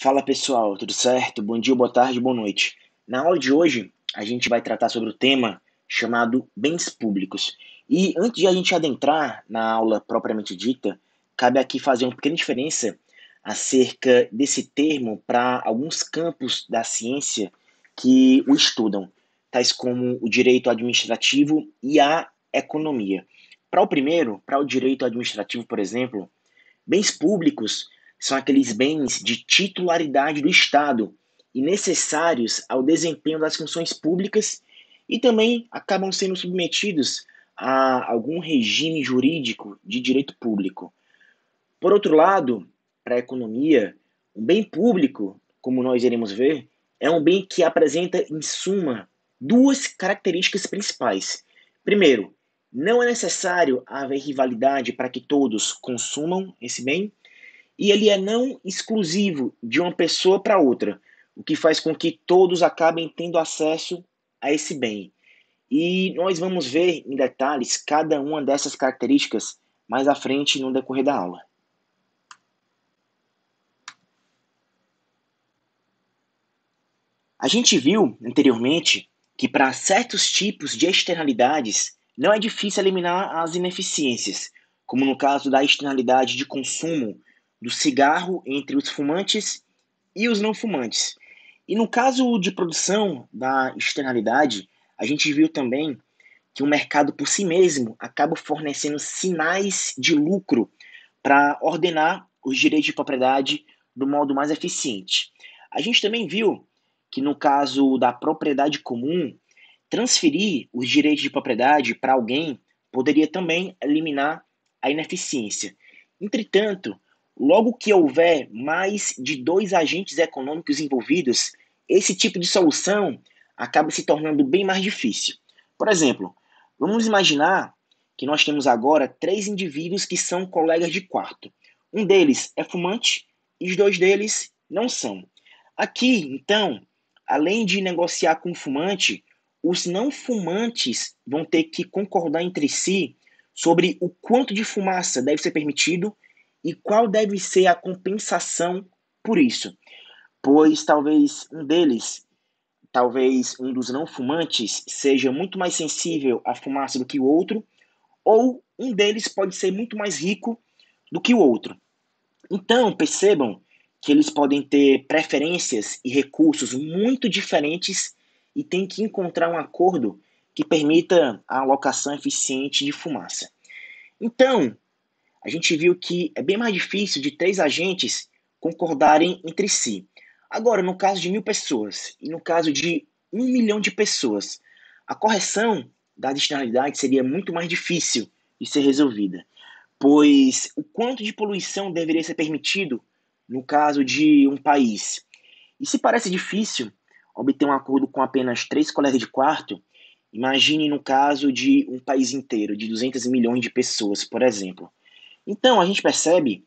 Fala pessoal, tudo certo? Bom dia, boa tarde, boa noite. Na aula de hoje, a gente vai tratar sobre o tema chamado bens públicos. E antes de a gente adentrar na aula propriamente dita, cabe aqui fazer uma pequena diferença acerca desse termo para alguns campos da ciência que o estudam, tais como o direito administrativo e a economia. Para o primeiro, para o direito administrativo, por exemplo, bens públicos são aqueles bens de titularidade do Estado e necessários ao desempenho das funções públicas e também acabam sendo submetidos a algum regime jurídico de direito público. Por outro lado, para a economia, um bem público, como nós iremos ver, é um bem que apresenta, em suma, duas características principais. Primeiro, não é necessário haver rivalidade para que todos consumam esse bem, e ele é não exclusivo de uma pessoa para outra, o que faz com que todos acabem tendo acesso a esse bem. E nós vamos ver em detalhes cada uma dessas características mais à frente no decorrer da aula. A gente viu anteriormente que para certos tipos de externalidades não é difícil eliminar as ineficiências, como no caso da externalidade de consumo do cigarro entre os fumantes e os não fumantes. E no caso de produção da externalidade, a gente viu também que o mercado por si mesmo acaba fornecendo sinais de lucro para ordenar os direitos de propriedade do modo mais eficiente. A gente também viu que no caso da propriedade comum, transferir os direitos de propriedade para alguém poderia também eliminar a ineficiência. Entretanto, logo que houver mais de dois agentes econômicos envolvidos, esse tipo de solução acaba se tornando bem mais difícil. Por exemplo, vamos imaginar que nós temos agora três indivíduos que são colegas de quarto. Um deles é fumante e os dois deles não são. Aqui, então, além de negociar com o fumante, os não fumantes vão ter que concordar entre si sobre o quanto de fumaça deve ser permitido e qual deve ser a compensação por isso. Pois talvez um dos não fumantes, seja muito mais sensível à fumaça do que o outro, ou um deles pode ser muito mais rico do que o outro. Então, percebam que eles podem ter preferências e recursos muito diferentes e tem que encontrar um acordo que permita a alocação eficiente de fumaça. Então, a gente viu que é bem mais difícil de três agentes concordarem entre si. Agora, no caso de 1.000 pessoas e no caso de 1 milhão de pessoas, a correção da externalidade seria muito mais difícil de ser resolvida, pois o quanto de poluição deveria ser permitido no caso de um país. E se parece difícil obter um acordo com apenas três colegas de quarto, imagine no caso de um país inteiro, de 200 milhões de pessoas, por exemplo. Então, a gente percebe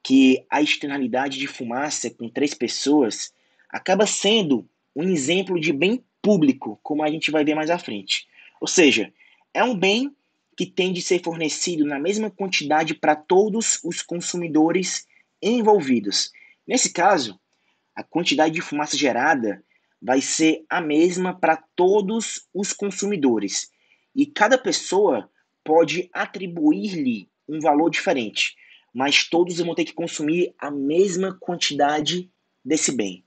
que a externalidade de fumaça com três pessoas acaba sendo um exemplo de bem público, como a gente vai ver mais à frente. Ou seja, é um bem que tem de ser fornecido na mesma quantidade para todos os consumidores envolvidos. Nesse caso, a quantidade de fumaça gerada vai ser a mesma para todos os consumidores. E cada pessoa pode atribuir-lhe um valor diferente, mas todos vão ter que consumir a mesma quantidade desse bem.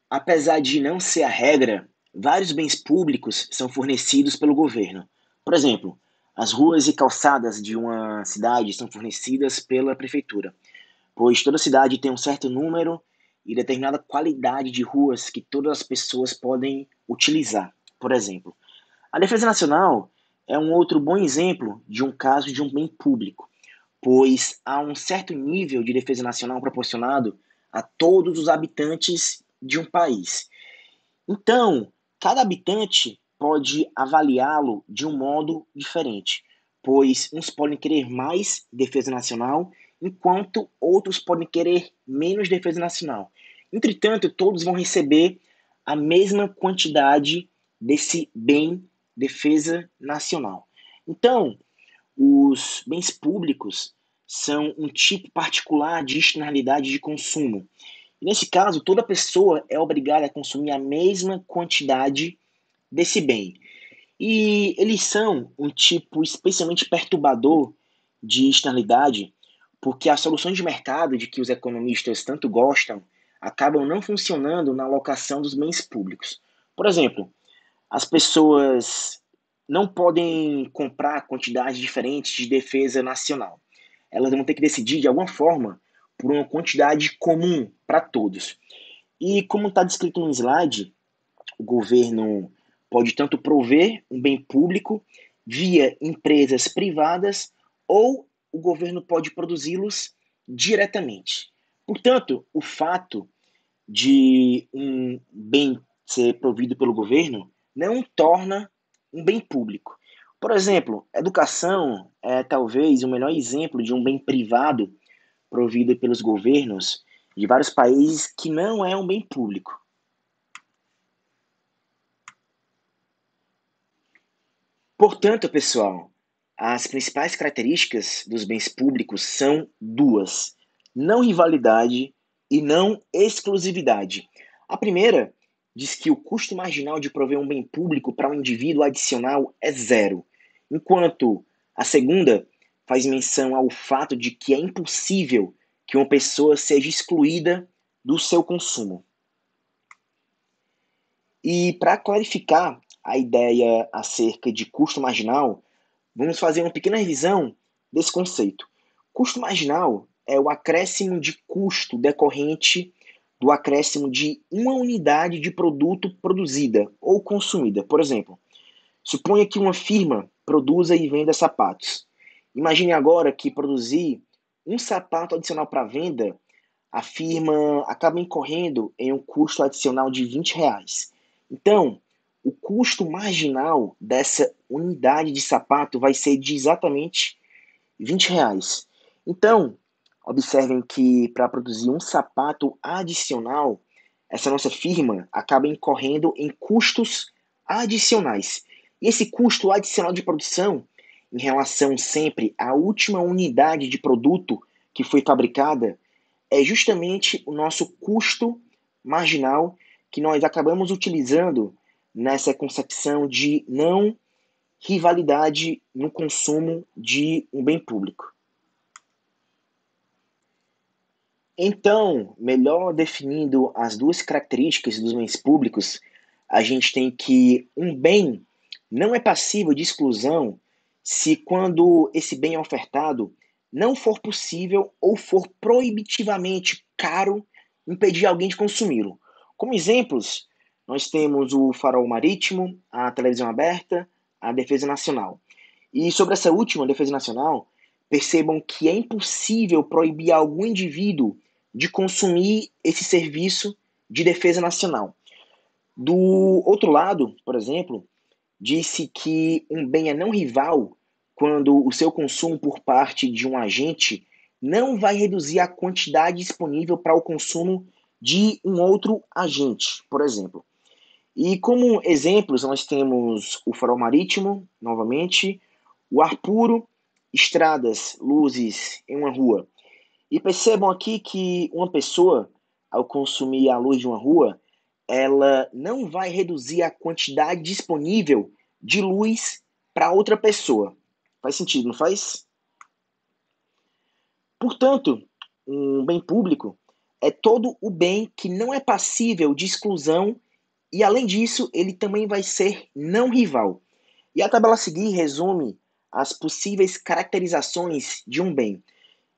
Apesar de não ser a regra, vários bens públicos são fornecidos pelo governo. Por exemplo, as ruas e calçadas de uma cidade são fornecidas pela prefeitura, pois toda cidade tem um certo número e determinada qualidade de ruas que todas as pessoas podem utilizar. Por exemplo, a Defesa Nacional é um outro bom exemplo de um caso de um bem público, pois há um certo nível de defesa nacional proporcionado a todos os habitantes de um país. Então, cada habitante pode avaliá-lo de um modo diferente, pois uns podem querer mais defesa nacional, enquanto outros podem querer menos defesa nacional. Entretanto, todos vão receber a mesma quantidade desse bem defesa nacional. Então, os bens públicos são um tipo particular de externalidade de consumo. E nesse caso, toda pessoa é obrigada a consumir a mesma quantidade desse bem. E eles são um tipo especialmente perturbador de externalidade, porque as soluções de mercado de que os economistas tanto gostam acabam não funcionando na alocação dos bens públicos. Por exemplo, as pessoas não podem comprar quantidades diferentes de defesa nacional. Elas vão ter que decidir de alguma forma por uma quantidade comum para todos. E como está descrito no slide, o governo pode tanto prover um bem público via empresas privadas ou o governo pode produzi-los diretamente. Portanto, o fato de um bem ser provido pelo governo não torna um bem público. Por exemplo, educação é talvez o melhor exemplo de um bem privado provido pelos governos de vários países que não é um bem público. Portanto, pessoal, as principais características dos bens públicos são duas: não rivalidade e não exclusividade. A primeira diz que o custo marginal de prover um bem público para um indivíduo adicional é zero, enquanto a segunda faz menção ao fato de que é impossível que uma pessoa seja excluída do seu consumo. E para clarificar a ideia acerca de custo marginal, vamos fazer uma pequena revisão desse conceito. Custo marginal é o acréscimo de custo decorrente do acréscimo de uma unidade de produto produzida ou consumida. Por exemplo, suponha que uma firma produza e venda sapatos. Imagine agora que produzir um sapato adicional para venda, a firma acaba incorrendo em um custo adicional de R$ 20. Então, o custo marginal dessa unidade de sapato vai ser de exatamente R$ 20. Então, observem que para produzir um sapato adicional, essa nossa firma acaba incorrendo em custos adicionais. E esse custo adicional de produção, em relação sempre à última unidade de produto que foi fabricada, é justamente o nosso custo marginal que nós acabamos utilizando nessa concepção de não rivalidade no consumo de um bem público. Então, melhor definindo as duas características dos bens públicos, a gente tem que um bem não é passível de exclusão se, quando esse bem é ofertado, não for possível ou for proibitivamente caro impedir alguém de consumi-lo. Como exemplos, nós temos o farol marítimo, a televisão aberta, a defesa nacional. E sobre essa última, defesa nacional, percebam que é impossível proibir algum indivíduo de consumir esse serviço de defesa nacional. Do outro lado, por exemplo, disse que um bem é não rival quando o seu consumo por parte de um agente não vai reduzir a quantidade disponível para o consumo de um outro agente, por exemplo. E como exemplos, nós temos o farol marítimo, novamente, o ar puro, estradas, luzes em uma rua. E percebam aqui que uma pessoa, ao consumir a luz de uma rua, ela não vai reduzir a quantidade disponível de luz para outra pessoa. Faz sentido, não faz? Portanto, um bem público é todo o bem que não é passível de exclusão e, além disso, ele também vai ser não rival. E a tabela a seguir resume as possíveis caracterizações de um bem.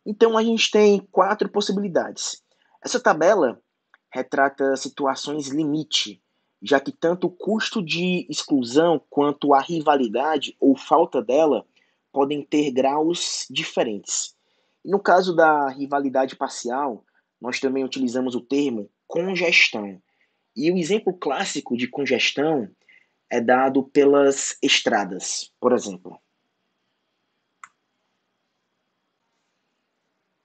Então, a gente tem 4 possibilidades. Essa tabela retrata situações limite, já que tanto o custo de exclusão quanto a rivalidade ou falta dela podem ter graus diferentes. No caso da rivalidade parcial, nós também utilizamos o termo congestão. E o exemplo clássico de congestão é dado pelas estradas, por exemplo.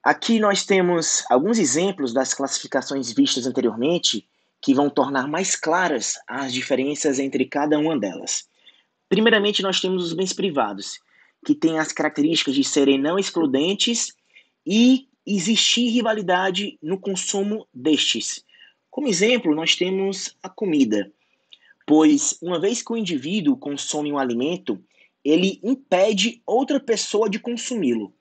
Aqui nós temos alguns exemplos das classificações vistas anteriormente que vão tornar mais claras as diferenças entre cada uma delas. Primeiramente, nós temos os bens privados, que têm as características de serem não excludentes e existir rivalidade no consumo destes. Como exemplo, nós temos a comida, pois uma vez que o indivíduo consome um alimento, ele impede outra pessoa de consumi-lo.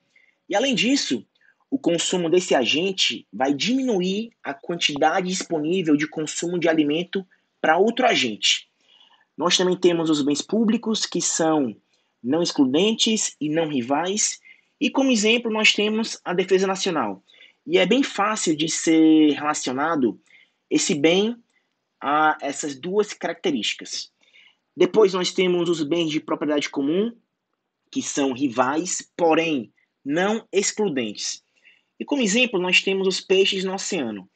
E além disso, o consumo desse agente vai diminuir a quantidade disponível de consumo de alimento para outro agente. Nós também temos os bens públicos, que são não excludentes e não rivais. E como exemplo, nós temos a defesa nacional. E é bem fácil de ser relacionado esse bem a essas duas características. Depois nós temos os bens de propriedade comum, que são rivais, porém não excludentes. E como exemplo, nós temos os peixes no oceano.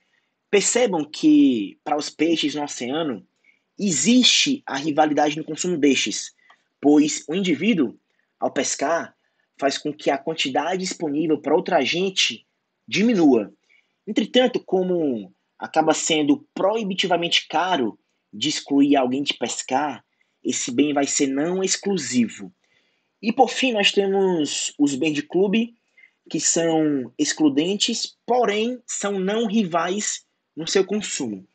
Percebam que, para os peixes no oceano, existe a rivalidade no consumo destes, pois o indivíduo, ao pescar, faz com que a quantidade disponível para outra agente diminua. Entretanto, como acaba sendo proibitivamente caro de excluir alguém de pescar, esse bem vai ser não exclusivo. E por fim, nós temos os bens de clube, que são excludentes, porém são não rivais no seu consumo.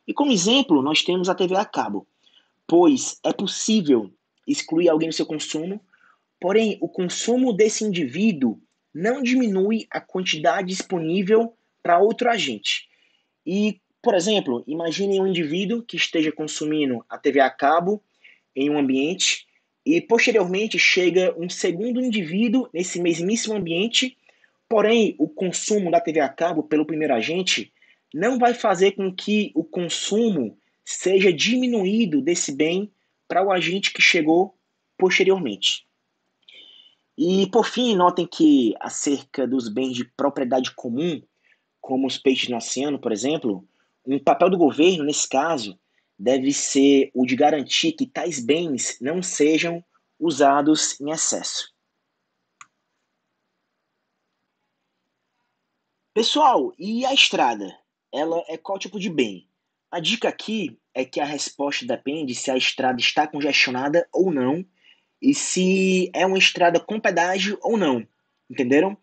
E como exemplo, nós temos a TV a cabo, pois é possível excluir alguém do seu consumo, porém o consumo desse indivíduo não diminui a quantidade disponível para outro agente. E, por exemplo, imagine um indivíduo que esteja consumindo a TV a cabo em um ambiente e posteriormente chega um segundo indivíduo nesse mesmíssimo ambiente, porém o consumo da TV a cabo pelo primeiro agente não vai fazer com que o consumo seja diminuído desse bem para o agente que chegou posteriormente. E por fim, notem que acerca dos bens de propriedade comum, como os peixes no oceano, por exemplo, um papel do governo, nesse caso, deve ser o de garantir que tais bens não sejam usados em excesso. Pessoal, e a estrada? Ela é qual tipo de bem? A dica aqui é que a resposta depende se a estrada está congestionada ou não e se é uma estrada com pedágio ou não. Entenderam?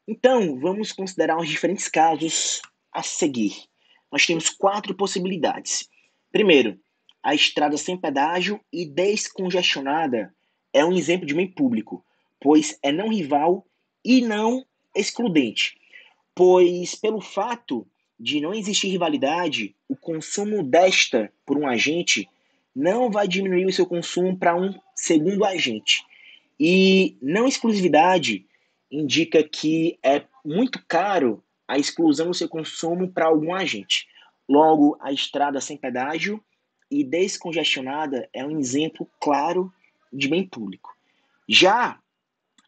Então, vamos considerar os diferentes casos a seguir. Nós temos 4 possibilidades. Primeiro, a estrada sem pedágio e descongestionada é um exemplo de bem público, pois é não rival e não excludente. Pois, pelo fato de não existir rivalidade, o consumo desta por um agente não vai diminuir o seu consumo para um segundo agente. E não exclusividade indica que é muito caro a exclusão do seu consumo para algum agente. Logo, a estrada sem pedágio e descongestionada é um exemplo claro de bem público. Já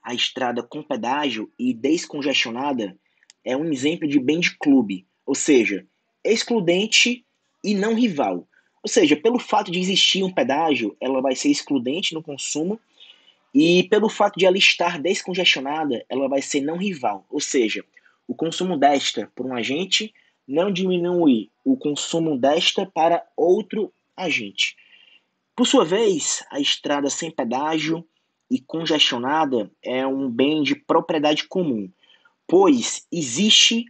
a estrada com pedágio e descongestionada é um exemplo de bem de clube, ou seja, excludente e não rival. Ou seja, pelo fato de existir um pedágio, ela vai ser excludente no consumo e pelo fato de ela estar descongestionada, ela vai ser não rival, ou seja, o consumo desta por um agente não diminui o consumo desta para outro agente. Por sua vez, a estrada sem pedágio e congestionada é um bem de propriedade comum, pois existe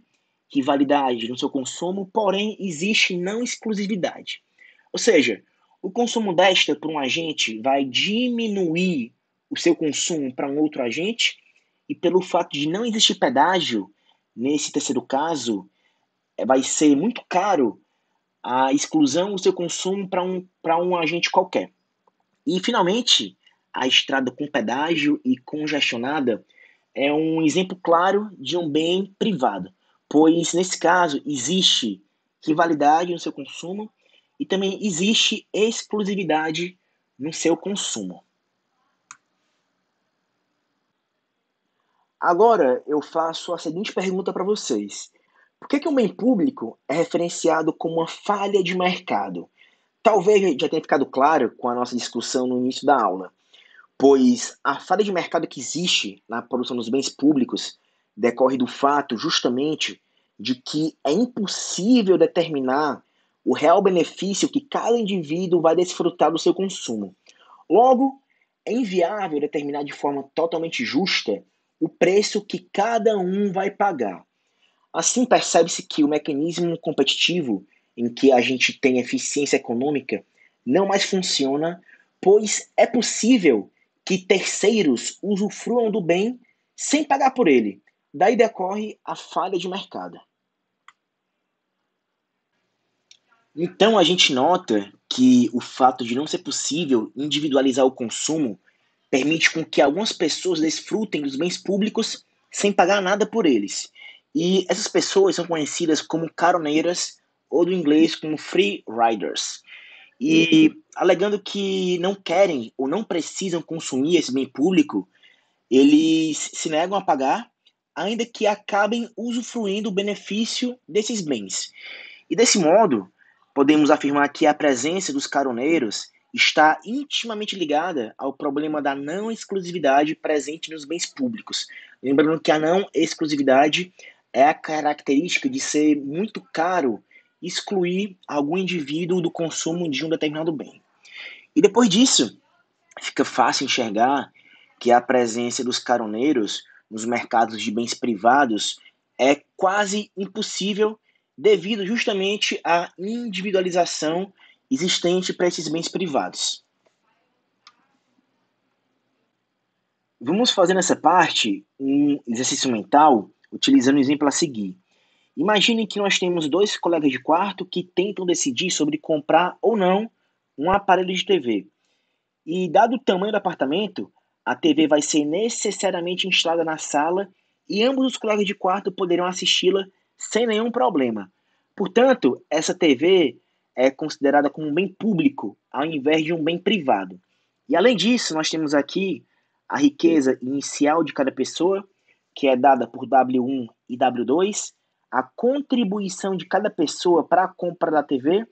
rivalidade no seu consumo, porém existe não exclusividade. Ou seja, o consumo desta por um agente vai diminuir o seu consumo para um outro agente, e pelo fato de não existir pedágio, nesse terceiro caso, vai ser muito caro a exclusão do seu consumo para um agente qualquer. E, finalmente, a estrada com pedágio e congestionada é um exemplo claro de um bem privado, pois, nesse caso, existe rivalidade no seu consumo e também existe exclusividade no seu consumo. Agora eu faço a seguinte pergunta para vocês: por que um bem público é referenciado como uma falha de mercado? Talvez já tenha ficado claro com a nossa discussão no início da aula, pois a falha de mercado que existe na produção dos bens públicos decorre do fato justamente de que é impossível determinar o real benefício que cada indivíduo vai desfrutar do seu consumo. Logo, é inviável determinar de forma totalmente justa o preço que cada um vai pagar. Assim, percebe-se que o mecanismo competitivo, em que a gente tem eficiência econômica, não mais funciona, pois é possível que terceiros usufruam do bem sem pagar por ele. Daí decorre a falha de mercado. Então, a gente nota que o fato de não ser possível individualizar o consumo permite com que algumas pessoas desfrutem dos bens públicos sem pagar nada por eles. E essas pessoas são conhecidas como caroneiras, ou do inglês como free riders. E alegando que não querem ou não precisam consumir esse bem público, eles se negam a pagar, ainda que acabem usufruindo o benefício desses bens. E desse modo, podemos afirmar que a presença dos caroneiros está intimamente ligada ao problema da não exclusividade presente nos bens públicos. Lembrando que a não exclusividade é a característica de ser muito caro excluir algum indivíduo do consumo de um determinado bem. E depois disso, fica fácil enxergar que a presença dos caroneiros nos mercados de bens privados é quase impossível devido justamente à individualização existente para esses bens privados. Vamos fazer nessa parte um exercício mental utilizando o exemplo a seguir. Imagine que nós temos dois colegas de quarto que tentam decidir sobre comprar ou não um aparelho de TV. E dado o tamanho do apartamento, a TV vai ser necessariamente instalada na sala e ambos os colegas de quarto poderão assisti-la sem nenhum problema. Portanto, essa TV é considerada como um bem público ao invés de um bem privado. E além disso, nós temos aqui a riqueza inicial de cada pessoa, que é dada por W1 e W2, a contribuição de cada pessoa para a compra da TV,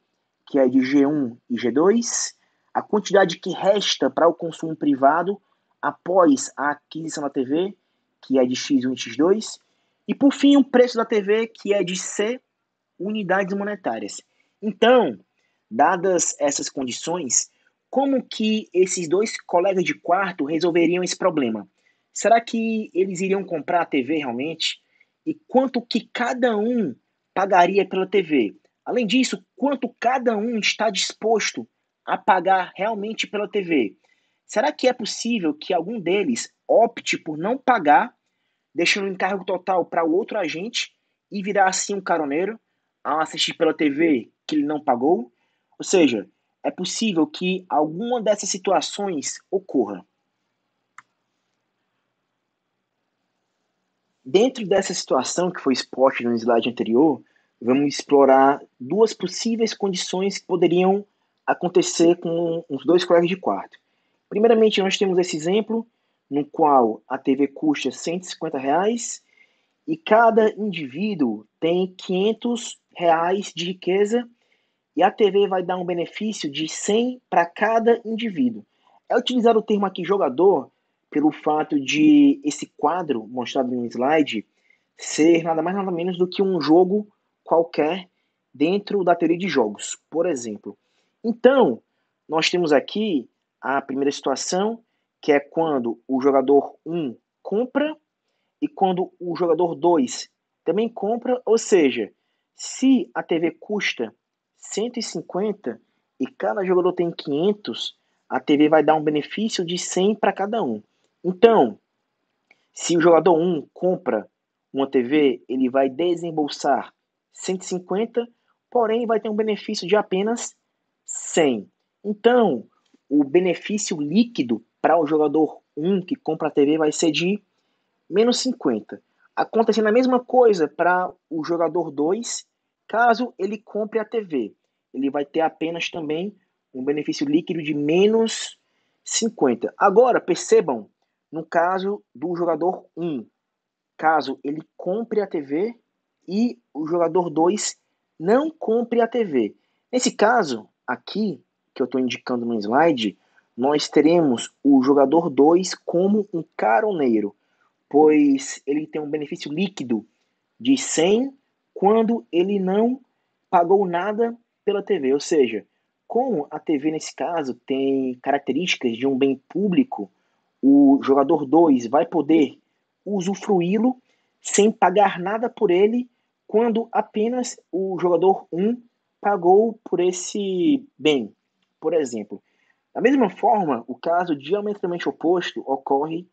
que é de G1 e G2, a quantidade que resta para o consumo privado após a aquisição da TV, que é de X1 e X2, e por fim o preço da TV, que é de C unidades monetárias. Então, dadas essas condições, como que esses dois colegas de quarto resolveriam esse problema? Será que eles iriam comprar a TV realmente? E quanto que cada um pagaria pela TV? Além disso, quanto cada um está disposto a pagar realmente pela TV? Será que é possível que algum deles opte por não pagar, deixando o encargo total para o outro agente e virar assim um caroneiro ao assistir pela TV que ele não pagou? Ou seja, é possível que alguma dessas situações ocorra. Dentro dessa situação que foi exposta no slide anterior, vamos explorar duas possíveis condições que poderiam acontecer com os dois colegas de quarto. Primeiramente, nós temos esse exemplo no qual a TV custa R$ 150 e cada indivíduo tem R$ 500 de riqueza e a TV vai dar um benefício de 100 para cada indivíduo. É utilizado o termo aqui jogador pelo fato de esse quadro mostrado no slide ser nada mais nada menos do que um jogo qualquer dentro da teoria de jogos, por exemplo. Então, nós temos aqui a primeira situação, que é quando o jogador 1 compra e quando o jogador 2 também compra, ou seja, se a TV custa 150 e cada jogador tem 500, a TV vai dar um benefício de 100 para cada um. Então, se o jogador 1 compra uma TV, ele vai desembolsar 150, porém vai ter um benefício de apenas 100. Então, o benefício líquido para o jogador 1 que compra a TV vai ser de menos 50. Acontecendo a mesma coisa para o jogador 2, caso ele compre a TV. Ele vai ter apenas também um benefício líquido de menos 50. Agora, percebam, no caso do jogador 1, caso ele compre a TV e o jogador 2 não compre a TV. Nesse caso, aqui, que eu estou indicando no slide, nós teremos o jogador 2 como um caroneiro, pois ele tem um benefício líquido de 100 quando ele não pagou nada pela TV. Ou seja, como a TV nesse caso tem características de um bem público, o jogador 2 vai poder usufruí-lo sem pagar nada por ele, quando apenas o jogador 1 pagou por esse bem, por exemplo. Da mesma forma, o caso diametralmente oposto ocorre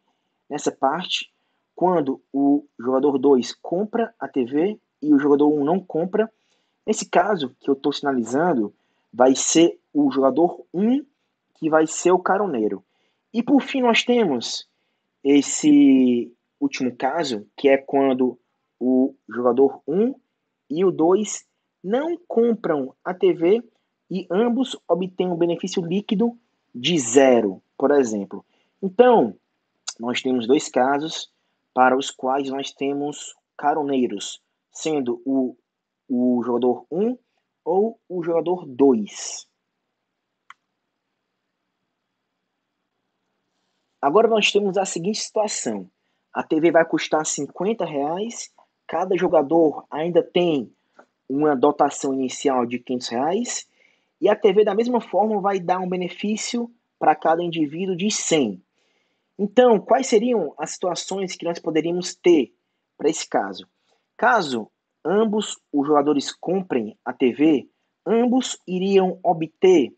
nessa parte quando o jogador 2 compra a TV e o jogador 1 não compra. Nesse caso que eu estou sinalizando, vai ser o jogador 1 que vai ser o caroneiro. E por fim nós temos esse último caso, que é quando o jogador 1 e o 2 não compram a TV e ambos obtêm um benefício líquido de zero, por exemplo. Então, nós temos dois casos para os quais nós temos caroneiros, sendo o jogador 1 ou o jogador 2. Agora nós temos a seguinte situação. A TV vai custar R$50, cada jogador ainda tem uma dotação inicial de R$500, e a TV da mesma forma vai dar um benefício para cada indivíduo de 100. Então, quais seriam as situações que nós poderíamos ter para esse caso? Caso ambos os jogadores comprem a TV, ambos iriam obter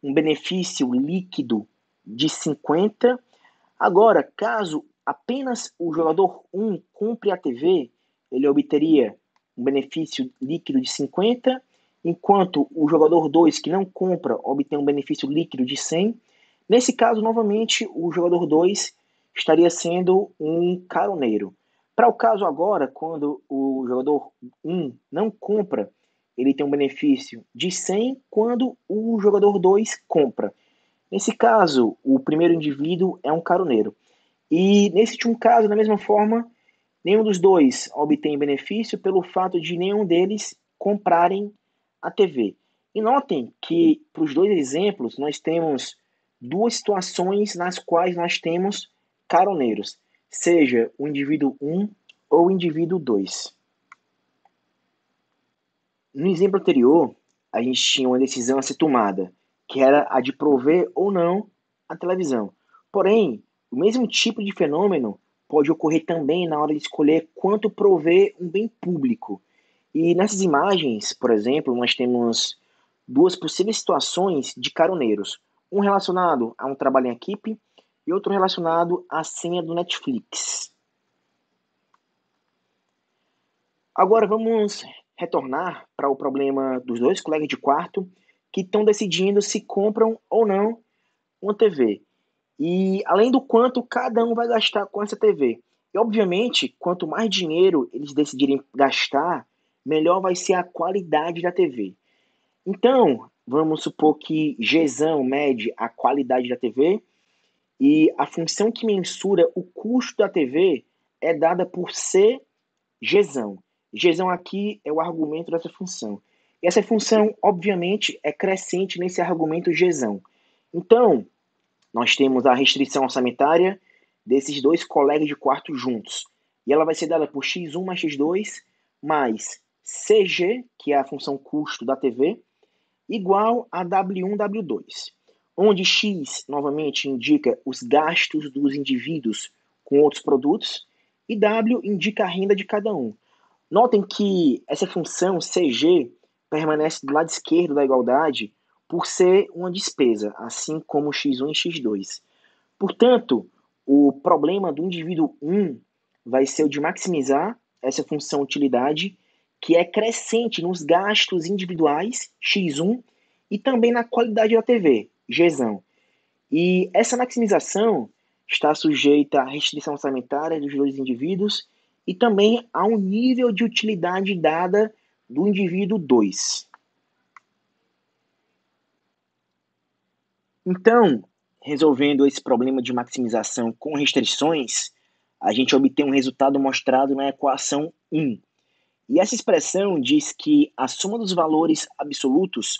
um benefício líquido de 50. Agora, caso apenas o jogador 1 compre a TV, ele obteria um benefício líquido de 50, enquanto o jogador 2 que não compra obtém um benefício líquido de 100. Nesse caso, novamente, o jogador 2 estaria sendo um caroneiro. Para o caso agora, quando o jogador 1 não compra, ele tem um benefício de 100 quando o jogador 2 compra. Nesse caso, o primeiro indivíduo é um caroneiro. E nesse último caso, da mesma forma, nenhum dos dois obtém benefício pelo fato de nenhum deles comprarem a TV. E notem que, para os dois exemplos, nós temos duas situações nas quais nós temos caroneiros, seja o indivíduo 1 ou o indivíduo 2. No exemplo anterior, a gente tinha uma decisão a ser tomada, que era a de prover ou não a televisão. Porém, o mesmo tipo de fenômeno pode ocorrer também na hora de escolher quanto prover um bem público. E nessas imagens, por exemplo, nós temos duas possíveis situações de caroneiros. Um relacionado a um trabalho em equipe e outro relacionado à senha do Netflix. Agora vamos retornar para o problema dos dois colegas de quarto que estão decidindo se compram ou não uma TV. E além do quanto cada um vai gastar com essa TV. E obviamente, quanto mais dinheiro eles decidirem gastar, melhor vai ser a qualidade da TV. Então, vamos supor que Gzão mede a qualidade da TV e a função que mensura o custo da TV é dada por C Gzão. Gzão aqui é o argumento dessa função. E essa função, obviamente, é crescente nesse argumento Gzão. Então, nós temos a restrição orçamentária desses dois colegas de quarto juntos. E ela vai ser dada por x1 mais x2 mais CG, que é a função custo da TV, igual a W1, W2. Onde x, novamente, indica os gastos dos indivíduos com outros produtos e W indica a renda de cada um. Notem que essa função CG permanece do lado esquerdo da igualdade por ser uma despesa, assim como x1 e x2. Portanto, o problema do indivíduo 1 vai ser o de maximizar essa função utilidade, que é crescente nos gastos individuais, x1, e também na qualidade da TV, gzão. E essa maximização está sujeita à restrição orçamentária dos dois indivíduos e também a um nível de utilidade dada do indivíduo 2. Então, resolvendo esse problema de maximização com restrições, a gente obtém um resultado mostrado na equação 1. E essa expressão diz que a soma dos valores absolutos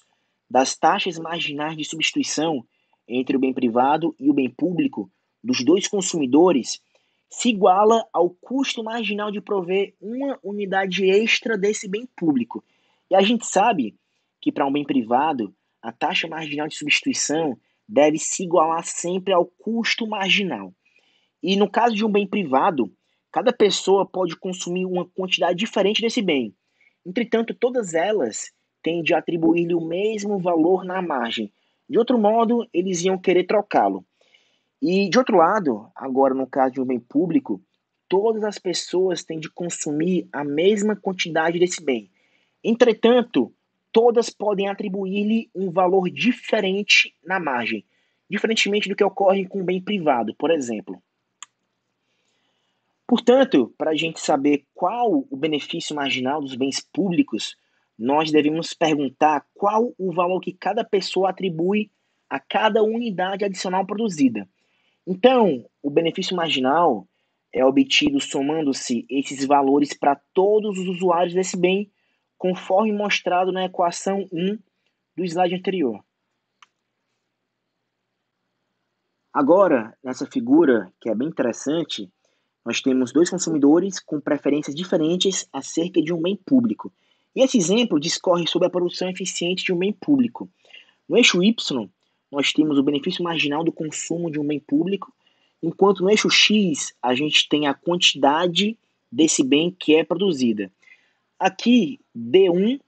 das taxas marginais de substituição entre o bem privado e o bem público dos dois consumidores se iguala ao custo marginal de prover uma unidade extra desse bem público. E a gente sabe que para um bem privado, a taxa marginal de substituição deve se igualar sempre ao custo marginal. E no caso de um bem privado, Cada pessoa pode consumir uma quantidade diferente desse bem. Entretanto, todas elas tendem a atribuir-lhe o mesmo valor na margem. De outro modo, eles iam querer trocá-lo. E, de outro lado, agora no caso de um bem público, todas as pessoas têm de consumir a mesma quantidade desse bem. Entretanto, todas podem atribuir-lhe um valor diferente na margem, diferentemente do que ocorre com o bem privado, por exemplo. Portanto, para a gente saber qual o benefício marginal dos bens públicos, nós devemos perguntar qual o valor que cada pessoa atribui a cada unidade adicional produzida. Então, o benefício marginal é obtido somando-se esses valores para todos os usuários desse bem, conforme mostrado na equação 1 do slide anterior. Agora, nessa figura, que é bem interessante, nós temos dois consumidores com preferências diferentes acerca de um bem público. E esse exemplo discorre sobre a produção eficiente de um bem público. No eixo Y, nós temos o benefício marginal do consumo de um bem público, enquanto no eixo X, a gente tem a quantidade desse bem que é produzida. Aqui, D1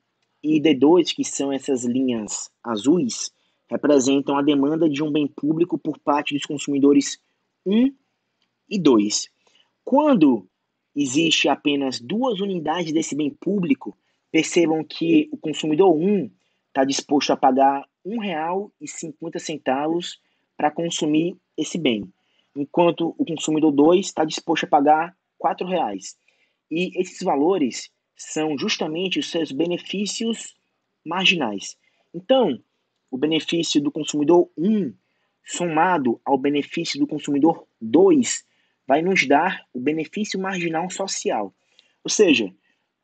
e D2, que são essas linhas azuis, representam a demanda de um bem público por parte dos consumidores 1 e 2. Quando existe apenas duas unidades desse bem público, percebam que o consumidor 1 está disposto a pagar R$ 1,50 para consumir esse bem, enquanto o consumidor 2 está disposto a pagar R$ 4. E esses valores são justamente os seus benefícios marginais. Então, o benefício do consumidor 1 somado ao benefício do consumidor 2 vai nos dar o benefício marginal social. Ou seja,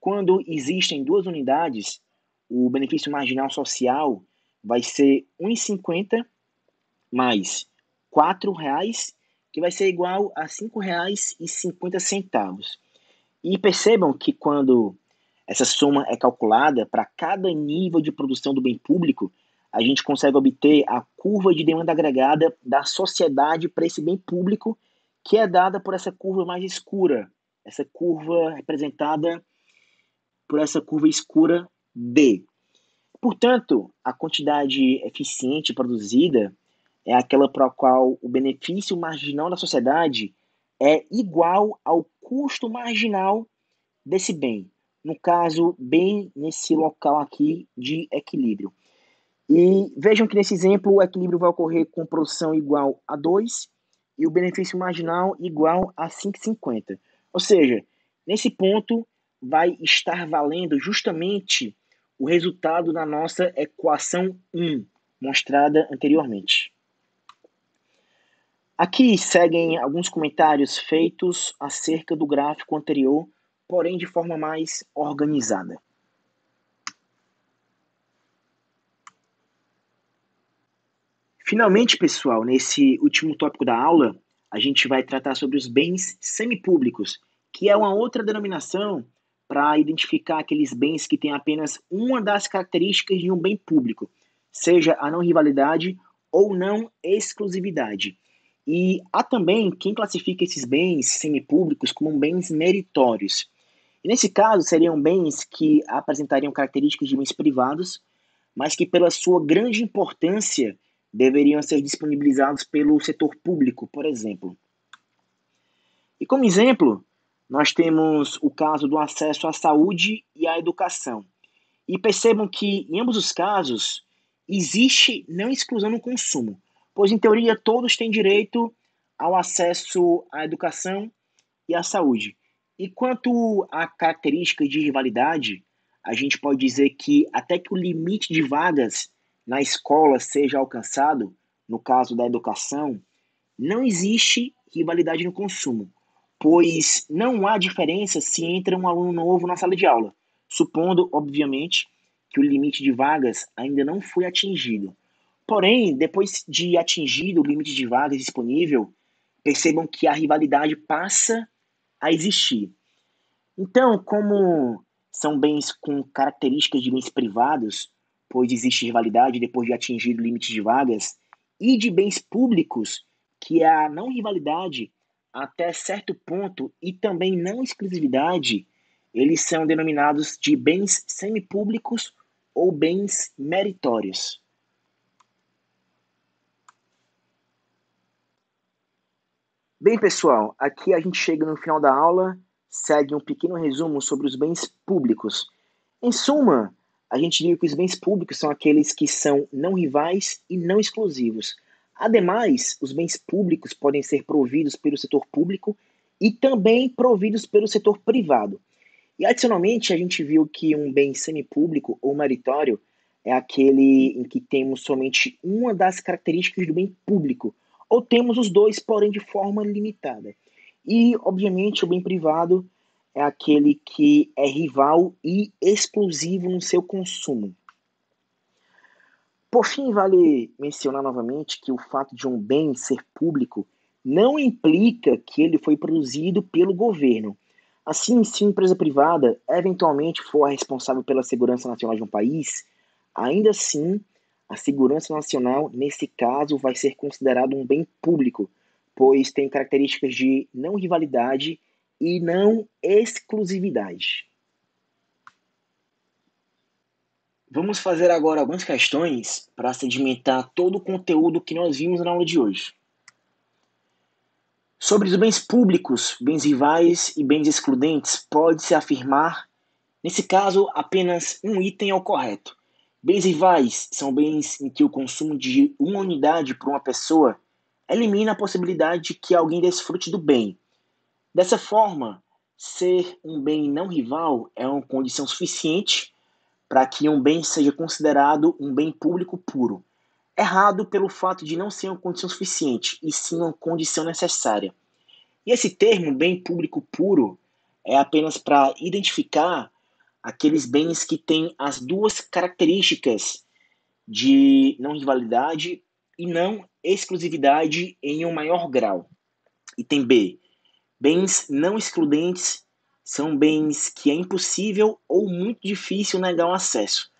quando existem duas unidades, o benefício marginal social vai ser R$ 1,50 mais R$ 4, que vai ser igual a R$ 5,50. E percebam que quando essa soma é calculada para cada nível de produção do bem público, a gente consegue obter a curva de demanda agregada da sociedade para esse bem público, que é dada por essa curva mais escura, essa curva representada por essa curva escura D. Portanto, a quantidade eficiente produzida é aquela para a qual o benefício marginal da sociedade é igual ao custo marginal desse bem. No caso, bem nesse local aqui de equilíbrio. E vejam que nesse exemplo o equilíbrio vai ocorrer com produção igual a 2 e o benefício marginal igual a 5,50. Ou seja, nesse ponto vai estar valendo justamente o resultado da nossa equação 1, mostrada anteriormente. Aqui seguem alguns comentários feitos acerca do gráfico anterior, porém de forma mais organizada. Finalmente, pessoal, nesse último tópico da aula, a gente vai tratar sobre os bens semipúblicos, que é uma outra denominação para identificar aqueles bens que têm apenas uma das características de um bem público, seja a não rivalidade ou não exclusividade. E há também quem classifica esses bens semipúblicos como bens meritórios. E nesse caso, seriam bens que apresentariam características de bens privados, mas que pela sua grande importância deveriam ser disponibilizados pelo setor público, por exemplo. E como exemplo, nós temos o caso do acesso à saúde e à educação. E percebam que, em ambos os casos, existe não exclusão no consumo, pois, em teoria, todos têm direito ao acesso à educação e à saúde. E quanto à característica de rivalidade, a gente pode dizer que até que o limite de vagas na escola seja alcançado, no caso da educação, não existe rivalidade no consumo, pois não há diferença se entra um aluno novo na sala de aula, supondo, obviamente, que o limite de vagas ainda não foi atingido. Porém, depois de atingido o limite de vagas disponível, percebam que a rivalidade passa a existir. Então, como são bens com características de bens privados, pois existe rivalidade depois de atingir o limite de vagas, e de bens públicos, que é a não rivalidade, até certo ponto, e também não exclusividade, eles são denominados de bens semipúblicos ou bens meritórios. Bem, pessoal, aqui a gente chega no final da aula, segue um pequeno resumo sobre os bens públicos. Em suma, a gente diz que os bens públicos são aqueles que são não rivais e não exclusivos. Ademais, os bens públicos podem ser providos pelo setor público e também providos pelo setor privado. E, adicionalmente, a gente viu que um bem semipúblico ou meritório é aquele em que temos somente uma das características do bem público, ou temos os dois, porém de forma limitada. E, obviamente, o bem privado é aquele que é rival e exclusivo no seu consumo. Por fim, vale mencionar novamente que o fato de um bem ser público não implica que ele foi produzido pelo governo. Assim, se uma empresa privada eventualmente for a responsável pela segurança nacional de um país, ainda assim, a segurança nacional, nesse caso, vai ser considerado um bem público, pois tem características de não rivalidade e não exclusividade. Vamos fazer agora algumas questões para sedimentar todo o conteúdo que nós vimos na aula de hoje. Sobre os bens públicos, bens rivais e bens excludentes, pode-se afirmar, nesse caso, apenas um item é o correto. Bens rivais são bens em que o consumo de uma unidade por uma pessoa elimina a possibilidade de que alguém desfrute do bem. Dessa forma, ser um bem não rival é uma condição suficiente para que um bem seja considerado um bem público puro. Errado pelo fato de não ser uma condição suficiente, e sim uma condição necessária. E esse termo, bem público puro, é apenas para identificar aqueles bens que têm as duas características de não rivalidade e não exclusividade em um maior grau. Item B. Bens não excludentes são bens que é impossível ou muito difícil negar o acesso.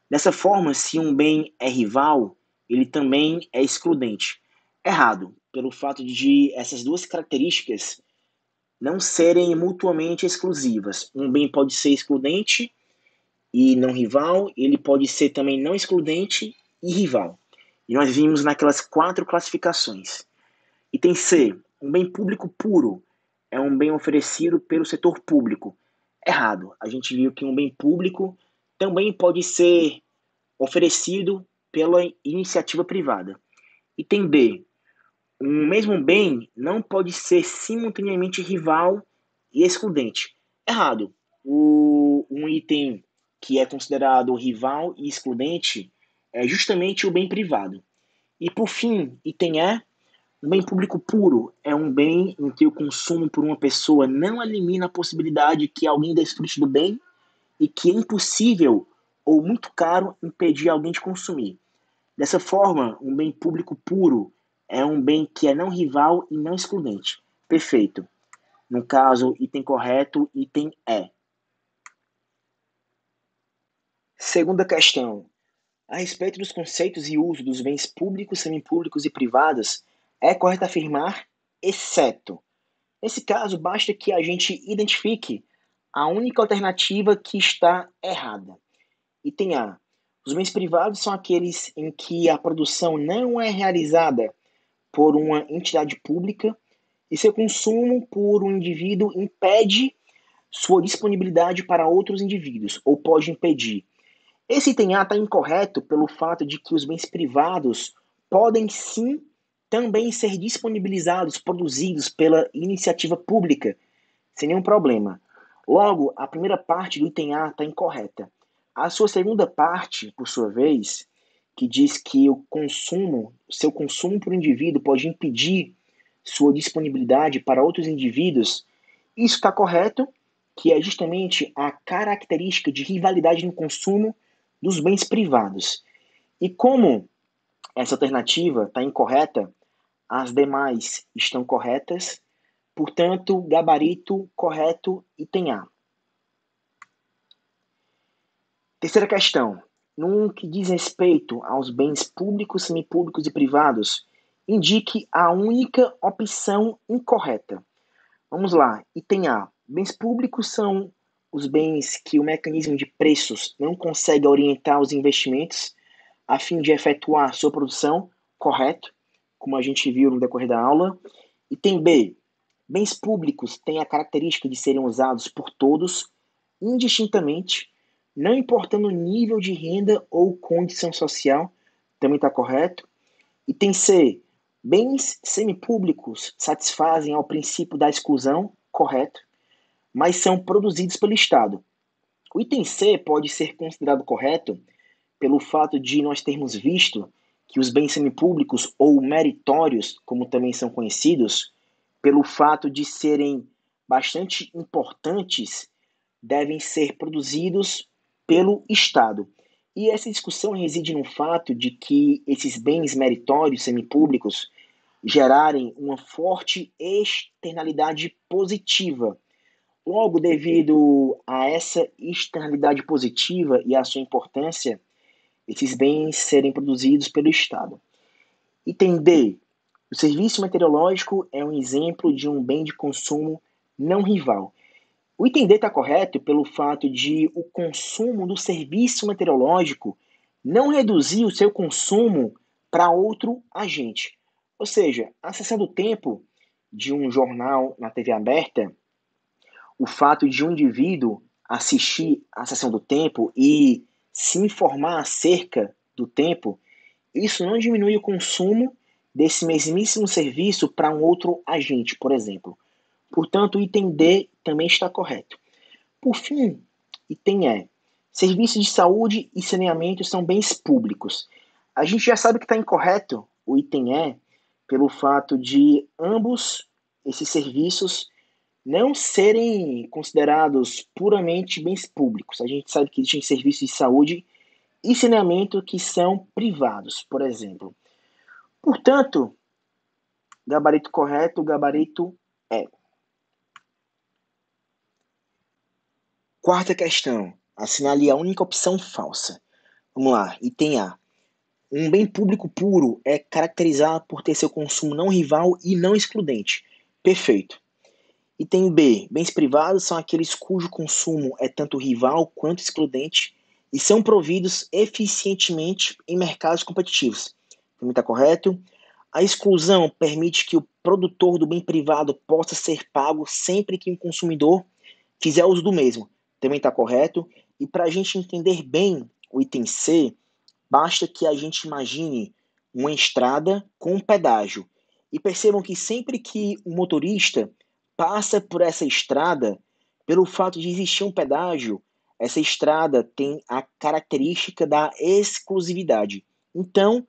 Dessa forma, se um bem é rival, ele também é excludente. Errado, pelo fato de essas duas características não serem mutuamente exclusivas. Um bem pode ser excludente e não rival, ele pode ser também não excludente e rival. E nós vimos naquelas 4 classificações. Item C. Um bem público puro é um bem oferecido pelo setor público. Errado. A gente viu que um bem público também pode ser oferecido pela iniciativa privada. Item B. Um mesmo bem não pode ser simultaneamente rival e excludente. Errado. Um item que é considerado rival e excludente é justamente o bem privado. E por fim, item E. Um bem público puro é um bem em que o consumo por uma pessoa não elimina a possibilidade que alguém desfrute do bem e que é impossível ou muito caro impedir alguém de consumir. Dessa forma, um bem público puro é um bem que é não rival e não excludente. Perfeito. No caso, item correto, item E. Segunda questão. A respeito dos conceitos e uso dos bens públicos, semipúblicos e privados, é correto afirmar, exceto. Nesse caso, basta que a gente identifique a única alternativa que está errada. Item A. Os bens privados são aqueles em que a produção não é realizada por uma entidade pública e seu consumo por um indivíduo impede sua disponibilidade para outros indivíduos, ou pode impedir. Esse item A está incorreto pelo fato de que os bens privados podem sim também ser disponibilizados, produzidos pela iniciativa pública, sem nenhum problema. Logo, a primeira parte do item A está incorreta. A sua segunda parte, por sua vez, que diz que seu consumo por indivíduo pode impedir sua disponibilidade para outros indivíduos, isso está correto, que é justamente a característica de rivalidade no consumo dos bens privados. E como essa alternativa está incorreta, as demais estão corretas, portanto, gabarito correto, item A. Terceira questão. No que diz respeito aos bens públicos, semipúblicos e privados, indique a única opção incorreta. Vamos lá. Item A. Bens públicos são os bens que o mecanismo de preços não consegue orientar os investimentos a fim de efetuar sua produção, correto, como a gente viu no decorrer da aula. Item B. Bens públicos têm a característica de serem usados por todos, indistintamente, não importando o nível de renda ou condição social, também está correto. Item C. Bens semipúblicos satisfazem ao princípio da exclusão, correto, mas são produzidos pelo Estado. O item C pode ser considerado correto pelo fato de nós termos visto que os bens semipúblicos ou meritórios, como também são conhecidos, pelo fato de serem bastante importantes, devem ser produzidos pelo Estado. E essa discussão reside no fato de que esses bens meritórios semipúblicos gerarem uma forte externalidade positiva. Logo, devido a essa externalidade positiva e a sua importância, esses bens serem produzidos pelo Estado. Item D. O serviço meteorológico é um exemplo de um bem de consumo não rival. O item D está correto pelo fato de o consumo do serviço meteorológico não reduzir o seu consumo para outro agente. Ou seja, a sessão do tempo de um jornal na TV aberta, o fato de um indivíduo assistir a sessão do tempo e se informar acerca do tempo, isso não diminui o consumo desse mesmíssimo serviço para um outro agente, por exemplo. Portanto, o item D também está correto. Por fim, item E. Serviços de saúde e saneamento são bens públicos. A gente já sabe que está incorreto o item E pelo fato de ambos esses serviços não serem considerados puramente bens públicos. A gente sabe que existem serviços de saúde e saneamento que são privados, por exemplo. Portanto, gabarito correto, gabarito E. Quarta questão. Assinale a única opção falsa. Vamos lá. Item A. Um bem público puro é caracterizado por ter seu consumo não rival e não excludente. Perfeito. Item B. Bens privados são aqueles cujo consumo é tanto rival quanto excludente e são providos eficientemente em mercados competitivos. Também está correto. A exclusão permite que o produtor do bem privado possa ser pago sempre que o consumidor fizer uso do mesmo. Também está correto. E para a gente entender bem o item C, basta que a gente imagine uma estrada com um pedágio. E percebam que sempre que o motorista passa por essa estrada, pelo fato de existir um pedágio, essa estrada tem a característica da exclusividade. Então,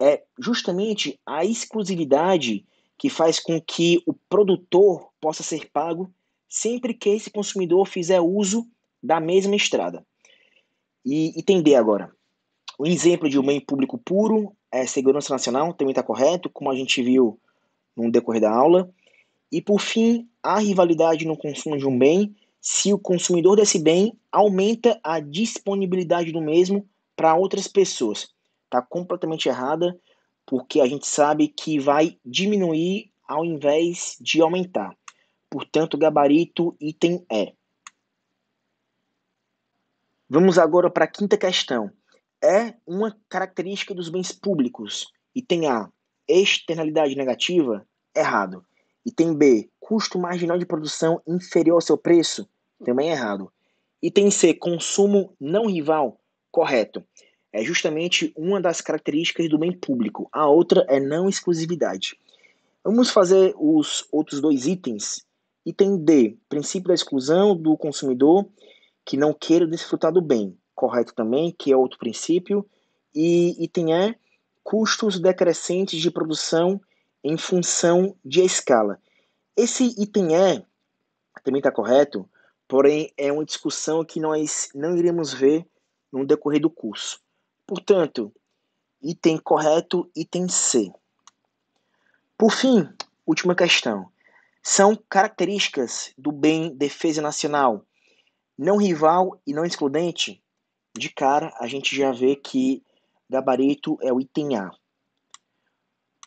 é justamente a exclusividade que faz com que o produtor possa ser pago sempre que esse consumidor fizer uso da mesma estrada. E item D agora. O exemplo de um bem público puro é segurança nacional, também está correto, como a gente viu no decorrer da aula. E por fim, há rivalidade no consumo de um bem se o consumidor desse bem aumenta a disponibilidade do mesmo para outras pessoas. Está completamente errada, porque a gente sabe que vai diminuir ao invés de aumentar. Portanto, gabarito item E. Vamos agora para a quinta questão. É uma característica dos bens públicos. Item A. Externalidade negativa? Errado. Item B. Custo marginal de produção inferior ao seu preço? Também errado. Item C. Consumo não rival? Correto. É justamente uma das características do bem público. A outra é não exclusividade. Vamos fazer os outros dois itens. Item D. Princípio da exclusão do consumidor que não queira desfrutar do bem. Correto também, que é outro princípio. E item E. Custos decrescentes de produção em função de escala. Esse item E também está correto, porém é uma discussão que nós não iremos ver no decorrer do curso. Portanto, item correto, item C. Por fim, última questão. São características do bem defesa nacional não rival e não excludente? De cara, a gente já vê que gabarito é o item A.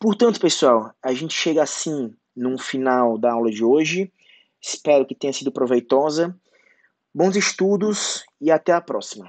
Portanto, pessoal, a gente chega assim no final da aula de hoje. Espero que tenha sido proveitosa. Bons estudos e até a próxima.